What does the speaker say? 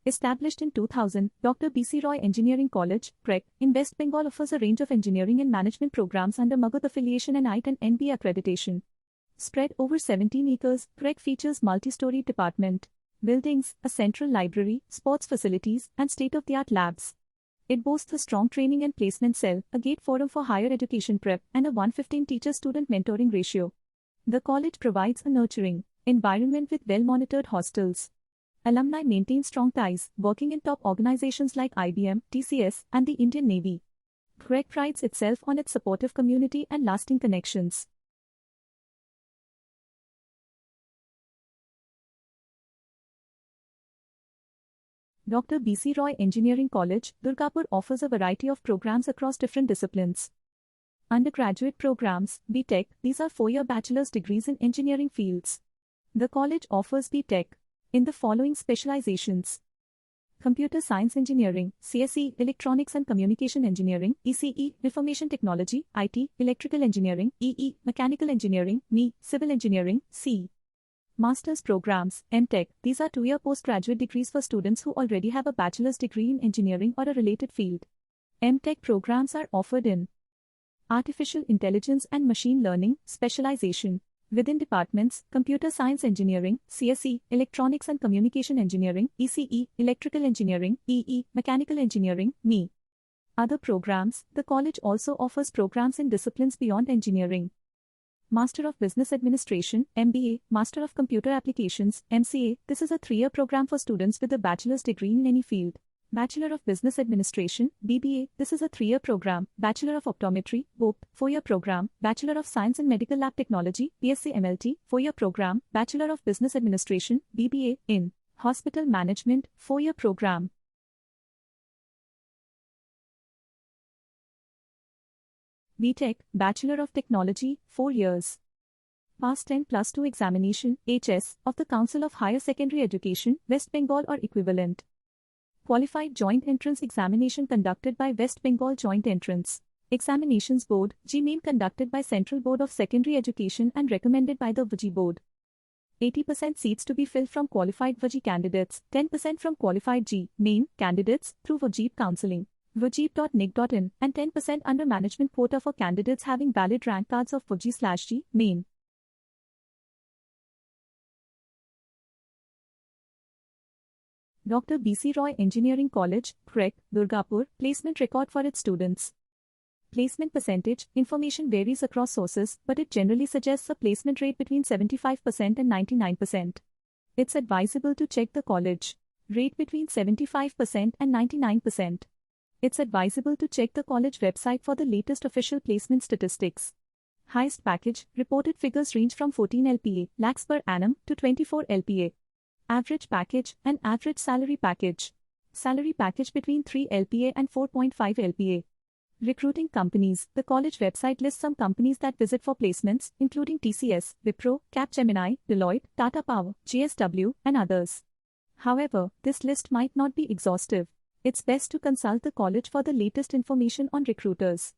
Established in 2000, Dr. B.C. Roy Engineering College, CREC, in West Bengal offers a range of engineering and management programs under Magadh affiliation and IIT and NBA accreditation. Spread over 17 acres, CREC features multi-story department buildings, a central library, sports facilities, and state-of-the-art labs. It boasts a strong training and placement cell, a GATE forum for higher education prep, and a 1:15 teacher-student mentoring ratio. The college provides a nurturing environment with well-monitored hostels. Alumni maintain strong ties, working in top organizations like IBM, TCS, and the Indian Navy. CREC prides itself on its supportive community and lasting connections. Dr. B.C. Roy Engineering College, Durgapur offers a variety of programs across different disciplines. Undergraduate programs, B.Tech, these are 4-year bachelor's degrees in engineering fields. The college offers B.Tech in the following specializations: Computer Science Engineering, CSE, Electronics and Communication Engineering, ECE, Information Technology, IT, Electrical Engineering, EE, Mechanical Engineering, ME, Civil Engineering, C. Master's programs, M.Tech, these are 2-year postgraduate degrees for students who already have a bachelor's degree in engineering or a related field. M.Tech programs are offered in Artificial Intelligence and Machine Learning, specialization. Within departments, Computer Science Engineering, CSE, Electronics and Communication Engineering, ECE, Electrical Engineering, EE, Mechanical Engineering, ME. Other programs, the college also offers programs in disciplines beyond engineering. Master of Business Administration, MBA, Master of Computer Applications, MCA, this is a 3-year program for students with a bachelor's degree in any field. Bachelor of Business Administration, BBA, this is a 3-year program. Bachelor of Optometry, BOP, 4-year program. Bachelor of Science in Medical Lab Technology, BSc MLT, 4-year program. Bachelor of Business Administration, BBA, in Hospital Management, 4-year program. B.Tech, Bachelor of Technology, 4 years. Pass 10+2 examination, HS, of the Council of Higher Secondary Education, West Bengal or equivalent. Qualified Joint Entrance Examination conducted by West Bengal Joint Entrance Examinations Board, JEE conducted by Central Board of Secondary Education and recommended by the WJEE Board. 80% seats to be filled from qualified WJEE candidates, 10% from qualified JEE main candidates through WJEE counseling. WJEE.nic.in, and 10% under management quota for candidates having valid rank cards of WJEE/JEE main. Dr. B.C. Roy Engineering College, CREC, Durgapur, placement record for its students. Placement percentage, information varies across sources, but it generally suggests a placement rate between 75% and 99%. It's advisable to check the college rate between 75% and 99%. It's advisable to check the college website for the latest official placement statistics. Highest package, reported figures range from 14 LPA lakhs per annum to 24 LPA. Average package and average salary package. Salary package between 3 LPA and 4.5 LPA. Recruiting companies. The college website lists some companies that visit for placements, including TCS, Wipro, Capgemini, Deloitte, Tata Power, JSW, and others. However, this list might not be exhaustive. It's best to consult the college for the latest information on recruiters.